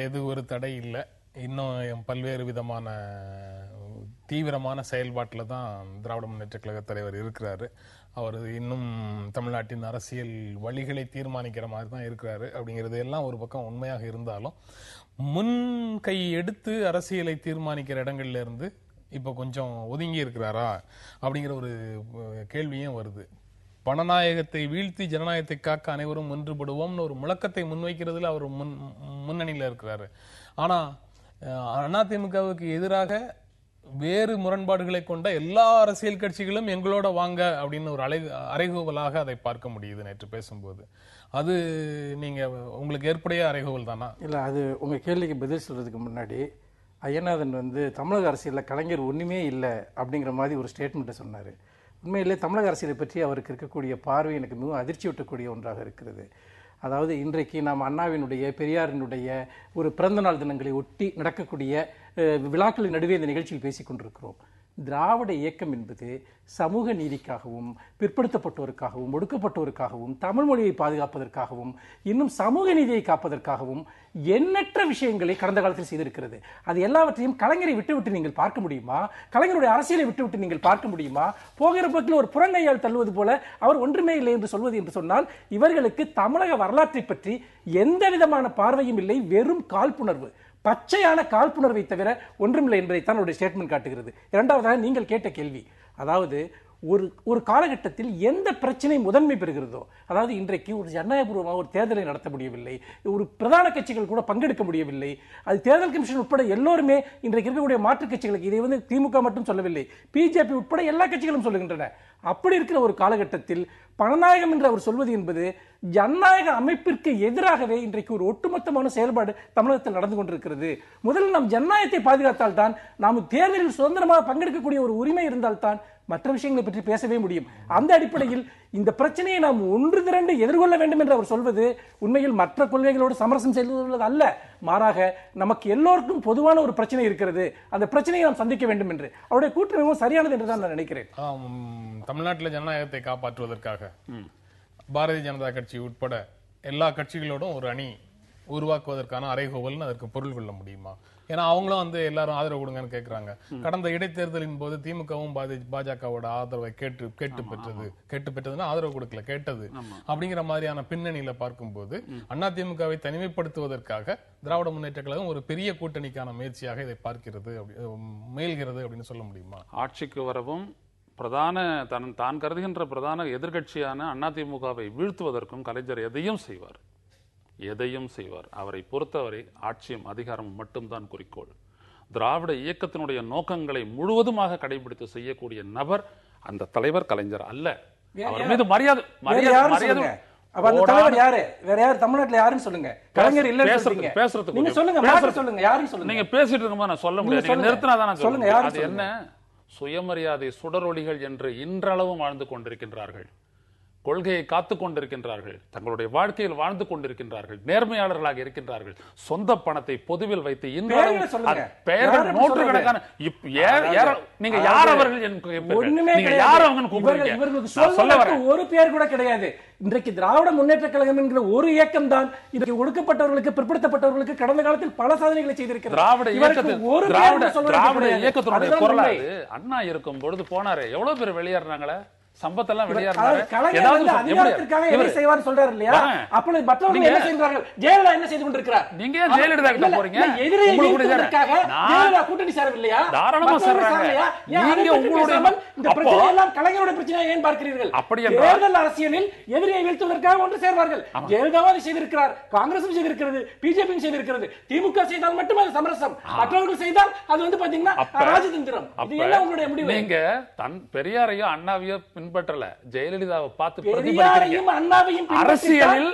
எது ஒரு தடை இல்லை. இன்னும் பல்வேறு விதமான தீவிரமான செயல்பாட்டில் தான் திராவிட முன்னேற்ற கழக தலைவர் இருக்கிறாரு. அவர் இன்னும் தமிழ்நாட்டின் அரசியல் வழிகளை தீர்மானிக்கிற மாதிரி தான் இருக்கிறாரு. அப்படிங்கிறது எல்லாம் ஒரு பக்கம் உண்மையாக இருந்தாலும், முன் கை எடுத்து அரசியலை தீர்மானிக்கிற இடங்கள்ல இருந்து இப்போ கொஞ்சம் ஒதுங்கி இருக்கிறாரா அப்படிங்கிற ஒரு கேள்வியும் வருது. பணநாயகத்தை வீழ்த்தி ஜனநாயகத்தை காக்க அனைவரும் ஒன்றுபடுவோம்னு ஒரு முழக்கத்தை முன்வைக்கிறதுல அவர் முன்னணியில் இருக்கிறாரு. ஆனா அதிமுகவுக்கு எதிராக வேறு முரண்பாடுகளை கொண்ட எல்லா அரசியல் கட்சிகளும் எங்களோட வாங்க அப்படின்னு ஒரு அறைகூவலாக அதை பார்க்க முடியுது நேற்று பேசும்போது. அது நீங்க உங்களுக்கு ஏற்புடைய அறைகூவல் தானா? இல்ல, அது உங்க கேள்விக்கு பதில் சொல்றதுக்கு முன்னாடி ஐயநாதன் தமிழக அரசியலில் கலைஞர் ஒண்ணுமே இல்லை அப்படிங்கிற மாதிரி ஒரு ஸ்டேட்மெண்ட்டை சொன்னாரு. உண்மையிலே தமிழக அரசியலை பற்றி அவருக்கு இருக்கக்கூடிய பார்வை எனக்கு மிகவும் அதிர்ச்சி ஊட்டக்கூடிய ஒன்றாக இருக்கிறது. அதாவது இன்றைக்கு நாம் அண்ணாவினுடைய பெரியாரினுடைய ஒரு பிறந்தநாள் தினங்களை ஒட்டி நடக்கக்கூடிய விழாக்களின் நடுவே இந்த நிகழ்ச்சியில் பேசிக் கொண்டிருக்கிறோம். திராவிட இயக்கம் என்பது சமூக நீதிக்காகவும் பிற்படுத்தப்பட்டோருக்காகவும் ஒடுக்கப்பட்டோருக்காகவும் தமிழ் மொழியை பாதுகாப்பதற்காகவும் இன்னும் சமூக நீதியை காப்பதற்காகவும் எண்ணற்ற விஷயங்களை கடந்த காலத்தில் செய்திருக்கிறது. அது எல்லாவற்றையும் கலைஞரை விட்டுவிட்டு நீங்கள் பார்க்க முடியுமா? கலைஞருடைய அரசியலை விட்டுவிட்டு நீங்கள் பார்க்க முடியுமா? போகிற போக்கில் ஒரு புறங்கையால் தள்ளுவது போல அவர் ஒன்றுமே இல்லை என்று சொல்வது என்று சொன்னால் இவர்களுக்கு தமிழக வரலாற்றை பற்றி எந்த விதமான பார்வையும் இல்லை. வெறும் காழ்ப்புணர்வு, பச்சையான காழ்ப்புணர்வை தவிர ஒன்றுமில்லை என்பதைத்தான் ஒரு ஸ்டேட்மெண்ட் காட்டுகிறது. இரண்டாவதாக நீங்கள் கேட்ட கேள்வி, அதாவது ஒரு காலகட்டத்தில் எந்த பிரச்சனை முதன்மை பெறுகிறதோ, அதாவது இன்றைக்கு ஒரு ஜனநாயகபூர்வமாக ஒரு தேர்தலை நடத்த முடியவில்லை, ஒரு பிரதான கட்சிகள் கூட பங்கெடுக்க முடியவில்லை, அது தேர்தல் கமிஷன் உட்பட எல்லோருமே இன்றைக்கு இருக்கக்கூடிய மாற்றுக் கட்சிகளுக்கு, இதை திமுக மட்டும் சொல்லவில்லை, பிஜேபி உட்பட எல்லா கட்சிகளும் சொல்லுகின்றன. அப்படி இருக்கிற ஒரு காலகட்டத்தில் பணநாயகம் என்று அவர் சொல்வது என்பது ஜனநாயக அமைப்பிற்கு எதிராகவே இன்றைக்கு ஒரு ஒட்டுமொத்தமான செயல்பாடு தமிழகத்தில் நடந்து கொண்டிருக்கிறது. முதலில் நாம் ஜனநாயகத்தை பாதுகாத்தால் தான், நாம் தேர்தலில் சுதந்திரமாக பங்கெடுக்கக்கூடிய ஒரு உரிமை இருந்தால்தான் மற்ற விஷயங்களை பற்றி பேசவே முடியும். அந்த அடிப்படையில் இந்த பிரச்சனையை நாம் ஒன்று திரண்டு எதிர்கொள்ள வேண்டும் என்று அவர் சொல்வது உண்மையில் மற்ற கொள்கைகளோடு சமரசம் செய்வது அல்ல, மாறாக நமக்கு எல்லோருக்கும் பொதுவான ஒரு பிரச்சனை இருக்கிறது, அந்த பிரச்சனையை நாம் சந்திக்க வேண்டும் என்று அவருடைய கூற்று மிகவும் சரியானது என்று தான் நான் நினைக்கிறேன். தமிழ்நாட்டில் ஜனநாயகத்தை காப்பாற்றுவதற்காக பாரதிய ஜனதா கட்சி உட்பட எல்லா கட்சிகளோடும் ஒரு அணி உருவாக்குவதற்கான அறைகூவல் அதற்கு பொருள் கொள்ள முடியுமா? ஏன்னா அவங்களும் எல்லாரும் ஆதரவு கொடுங்கன்னு கேட்கிறாங்க. கடந்த இடைத்தேர்தலின் போது திமுகவும் பாஜகவோட ஆதரவை கேட்டு பெற்றதுன்னா ஆதரவு கொடுக்கல, கேட்டது அப்படிங்கிற மாதிரியான பின்னணியில பார்க்கும்போது அதிமுகவை தனிமைப்படுத்துவதற்காக திராவிட முன்னேற்ற கழகம் ஒரு பெரிய கூட்டணிக்கான முயற்சியாக இதை பார்க்கிறது, முயல்கிறது அப்படின்னு சொல்ல முடியுமா? ஆட்சிக்கு வரவும் தான் கருதுகின்ற பிரதான எதிர்கட்சியான அதிமுகவை வீழ்த்துவதற்கும் கலைஞர் எதையும் செய்வார். அவரை பொறுத்தவரை ஆட்சியும் அதிகாரமும் மட்டும்தான் குறிக்கோள். திராவிட இயக்கத்தினுடைய நோக்கங்களை முழுவதுமாக கடைபிடித்து செய்யக்கூடிய நபர் அந்த தலைவர் கலைஞர் அல்ல. அவர் மீது மரியாதை தமிழ்நாட்டில் யாருன்னு சொல்லுங்க. கலைஞர் இல்ல பேசுறதுக்கு நீங்க பேசிட்டு இருக்கும்போது நான் சொல்ல முடியாது, நிறுத்தினாதான் சொல்லுங்க. அது என்ன சுயமரியாதை சுடரொளிகள் என்று இன்றளவும் வாழ்ந்து கொண்டிருக்கின்றார்கள், கொள்கையை காத்துக் கொண்டிருக்கின்றார்கள், தங்களுடைய வாழ்க்கையில் வாழ்ந்து கொண்டிருக்கின்றார்கள், நேர்மையாளர்களாக இருக்கின்றார்கள், சொந்த பணத்தை பொதுவில் வைத்து பெயர்கள் நூற்றுக்கணக்கான நீங்க யார் அவர்கள் ஒரு பேர் கூட கிடையாது. இன்றைக்கு திராவிட முன்னேற்ற கழகம் என்கிற ஒரு இயக்கம் தான் இன்றைக்கு ஒடுக்கப்பட்டவர்களுக்கு பிற்படுத்தப்பட்டவர்களுக்கு கடந்த காலத்தில் பல சாதனைகளை செய்திருக்கிறது. திராவிட இயக்கத்தினுடைய குரல் அண்ணா இருக்கும் பொழுது போனாரு, எவ்வளவு பேர் வெளியேறாங்களே, சம்பத்தெல்லாம் வெளியேறாரு. என்ன செய்து கொண்டிருக்கிறார்? நீங்க ஜெயலலிதா கிட்ட போறீங்க, கூட்டணி சாரவில்லையா? தாராளமா சார்றாங்க. நீங்க உங்களுடைய இந்த பிரச்சனை எல்லாம் கலைஞருடைய பிரச்சனை ஏன் பார்க்கிறீர்கள்? அப்படி தேர்தல் அரசியலில் எதிரியை வீழ்த்துவதற்காக ஒன்று சேர்வார்கள். ஜெயலலிதாவும் செய்திருக்கிறார், காங்கிரசும் செய்திருக்கிறது, பிஜேபியும் செய்திருக்கிறது. திமுக செய்தால் மட்டும் அது சமரசம், மற்றவர்கள் செய்தால் அது பாத்தீங்கன்னா ராஜதந்திரம். இது என்ன உங்களுடைய முடிவு? நீங்க தன் பெரியாரையோ அண்ணாவையோ பின்பற்றல, ஜெயலலிதாவை பார்த்து அரசியலில்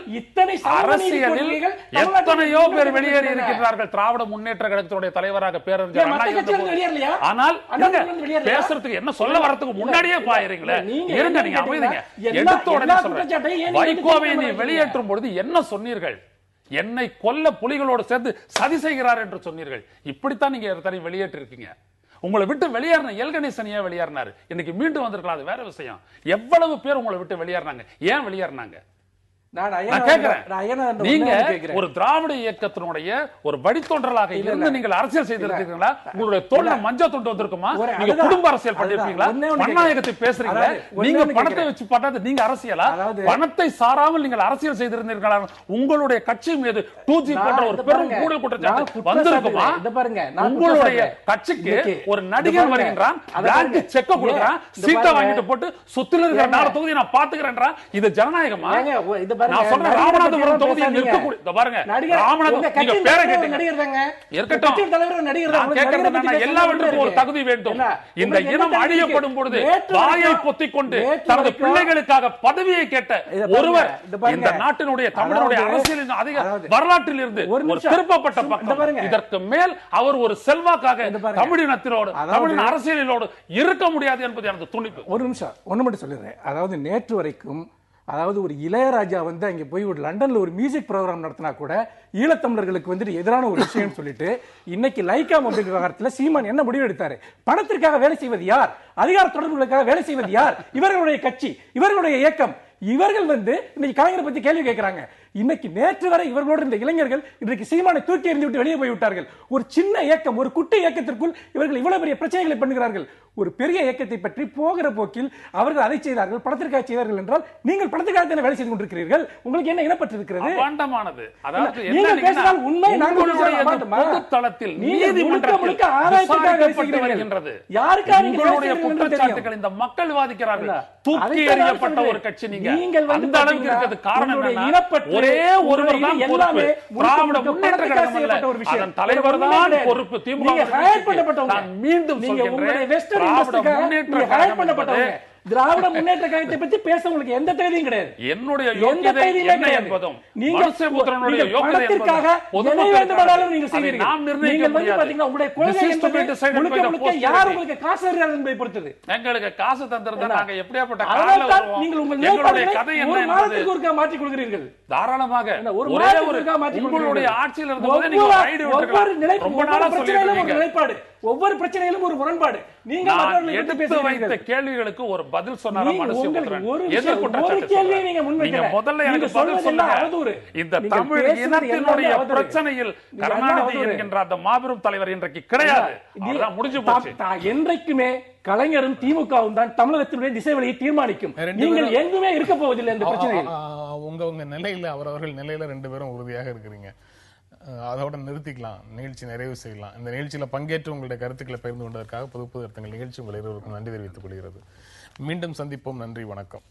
எத்தனையோ பேர் வெளியேறி இருக்கிறார்கள். திராவிட முன்னேற்ற கழகத்துடைய தலைவராக பேரறிஞர் அண்ணா இருந்தபோது. ஆனால் பேசுறதுக்கு என்ன சொல்ல வரதுக்கு முன்னாடியே பாயிருங்களே, இருங்க, நீங்க அமைதிங்க. எடுத்த உடனே சொல்றேன், வைகோவை நீ வெளியேற்றும் பொழுது என்ன சொன்னீர்கள்? என்னை கொல்ல புலிகளோடு சேர்ந்து சதி செய்கிறார் என்று சொன்னீர்கள். இப்படித்தான் நீங்க வெளியேற்றி இருக்கீங்க. உங்களை விட்டு வெளியேறின எல் கணேசன் ஏன் வெளியேறினாரு? இன்னைக்கு மீண்டும் வந்திருக்கலாம், அது வேற விஷயம். எவ்வளவு பேர் உங்களை விட்டு வெளியேறினாங்க? ஏன் வெளியேறினாங்க? நான் கேட்கிறேன், நீங்க ஒரு திராவிட இயக்கத்தினுடைய ஒரு வழித்தோன்றலாக இருந்து நீங்கள் அரசியல் செய்திருக்கீங்களா? உங்களுடைய தோல்ல மஞ்சள் தொண்டு வந்திருக்குமா? நீங்க குடும்ப அரசியல் பண்ணிருப்பீங்களா? மண்ணாயகத்தை பேசுறீங்களா? நீங்க பணத்தை வச்சு பண்ணது நீங்க அரசியலா? பணத்தை சாராமல் நீங்கள் அரசியல் செய்திருந்தீர்களா? உங்களுடைய கட்சி மீது 2G போன்ற ஒரு பெரும் ஊழல் குற்றச்சாட்டு வந்திருக்குமா? உங்களுடைய கட்சிக்கு ஒரு நடிகர் வருகின்றான், பிளாங்க் செக் கொடுக்கறான், சீட்டை வாங்கிட்டு போட்டு சுத்தில இருக்கிற 4 தொகுதியை நான் பாத்துக்கிறேன்றா, இது ஜனநாயகமா? நான் சொல்றேன், ராமநாதபுரம் தொகுதியில் நிற்கக்கூடிய பாருங்க, ராமநாதபுரம் நீங்க பேரை கேட்டீங்க, இருக்கட்டும், நான் கேட்கறது என்னன்னா, எல்லாவற்றுக்கும் ஒரு தகுதி வேண்டும். இந்த இனம் அழியப்படும் பொழுது வாயை பொத்திக் கொண்டு தனது பிள்ளைகளுக்காக பதவியை கேட்ட ஒருவர் இந்த நாட்டினுடைய தமிழனுடைய அரசியலின் அதிக வரலாற்றில் இருந்து ஒரு திருப்பப்பட்ட பக்கம். இதற்கு மேல் அவர் ஒரு செல்வாக்காக தமிழினத்தினோடு தமிழின் அரசியலோடு இருக்க முடியாது என்பது எனக்கு துணிப்பு. ஒரு நிமிஷம் ஒண்ணு மட்டும் சொல்லிடுறேன். அதாவது நேற்று வரைக்கும், அதாவது ஒரு இளையராஜா வந்து அங்க போய் ஒரு லண்டன்ல ஒரு மியூசிக் ப்ரோக்ராம் நடத்தினா கூட ஈழத்தமிழர்களுக்கு வந்து எதிரான ஒரு விஷயம் சொல்லிட்டு இன்னைக்கு லைகா மொபைல் விவகாரத்தில் சீமான் என்ன முடிவு எடுத்தாரு? பணத்திற்காக வேலை செய்வது யார்? அதிகார தொடர்புகளுக்காக வேலை செய்வது யார்? இவர்களுடைய கட்சி, இவர்களுடைய இயக்கம். இவர்கள் வந்து இன்னைக்கு கலைஞரை பத்தி கேள்வி கேட்கிறாங்க. இன்னைக்கு நேற்று வரை இவர்களோடு இந்த இளைஞர்கள் இன்றைக்கு சீமானை தூக்கி எறிந்து விட்டு வெளியே போய்விட்டார்கள். ஒரு சின்ன இயக்கம், ஒரு குட்டி இயக்கத்திற்குள் இவர்கள் இவ்வளவு பெரிய பிரச்சனைகளை பண்ணுகிறார்கள். ஒரு பெரிய இயக்கத்தை பற்றி போகிற போக்கில் அவர்கள் அதை செய்தார்கள், பணத்திற்காக செய்தார்கள் என்றால் நீங்கள் பணத்திற்காக வேலை செய்து கொண்டிருக்கிறீர்கள். உங்களுக்கு என்ன இனப்பற்று இருக்கிறது? அதாவது நீங்கள் பேசினால் உண்மை நாங்கள் தளத்தில் நீதிமன்றத்தில் ஆராய்ச்சிக்காக யாருக்காக குற்றச்சாட்டுகள் இந்த மக்கள் வாதிக்கிறார்கள். தூக்கி எறியப்பட்ட ஒரு கட்சி நீங்கள் அந்த அளவுக்கு இருக்கிறது காரணம் என்னன்னா, ஒரே ஒருவர் தான் பொறுப்பு. திராவிட முன்னேற்ற கழகம் அல்ல, அதன் தலைவர் தான் பொறுப்பு. திமுக நான் மீண்டும் சொல்கிறேன், திராவிட முன்னேற்ற கழகம் திராவிட முன்னேற்ற கழகத்தை பத்தி பேச உங்களுக்கு எந்த தகுதியும் கிடையாது. என்னுடைய யோகியதை என்ன என்பதும் மனுஷபுத்திரனுடைய யோகியதை என்பதும் நீங்க செய்வீர்கள். நாம் நிர்ணயிக்க முடியாது. உங்களுடைய கொள்கை என்பது யார் உங்களுக்கு காசு தருகிறார் என்பதை பொறுத்தது. எங்களுக்கு காசு தந்திருந்தா நாங்க எப்படியாப்பட்ட காரணம் வருவோம்? நீங்கள் உங்கள் எங்களுடைய கதை என்ன ஒரு மாதத்துக்கு ஒருக்கா மாற்றிக் கொள்கிறீர்கள். தாராளமாக ஒரு மாதத்துக்கு ஒருக்கா மாற்றிக் உங்களுடைய ஆட்சியில் இருந்தபோது நீங்க ஐடி விட்டுறலாம். ரொம்ப நாளா சொல்லிட்டு நிலைப்பாடு, ஒவ்வொரு பிரச்சனையிலும் ஒரு முரண்பாடு. நீங்க எடுத்து வைத்த கேள்விகளுக்கு ஒரு பதில் சொன்னாரா மனுஷபுத்திரன்? நீங்க முதல்ல எனக்கு பதில் சொல்லுங்க. இந்த தமிழ் இனத்தினுடைய பிரச்சனையில் கருணாநிதி என்கின்ற அந்த மாபெரும் தலைவர் இன்றைக்கு கிடையாது. அதுதான் முடிஞ்சு போச்சு. என்றைக்குமே கலைஞரும் திமுகவும் தான் தமிழகத்தினுடைய திசை வழியை தீர்மானிக்கும். நீங்கள் எங்குமே இருக்க போவதில்லை இந்த பிரச்சனையில். உங்க நிலையில அவரவர்கள் நிலையில 2 பேரும் உறுதியாக இருக்கிறீங்க. அதோட நிறுத்திக்கலாம், நிகழ்ச்சி நிறைவு செய்யலாம். இந்த நிகழ்ச்சியில பங்கேற்று உங்களுடைய கருத்துக்களை பகிர்ந்து கொண்டதற்காக பொது கருத்துங்கள் நிகழ்ச்சி உங்கள் இருவருக்கும் நன்றி தெரிவித்துக் கொள்கிறது. மீண்டும் சந்திப்போம். நன்றி, வணக்கம்.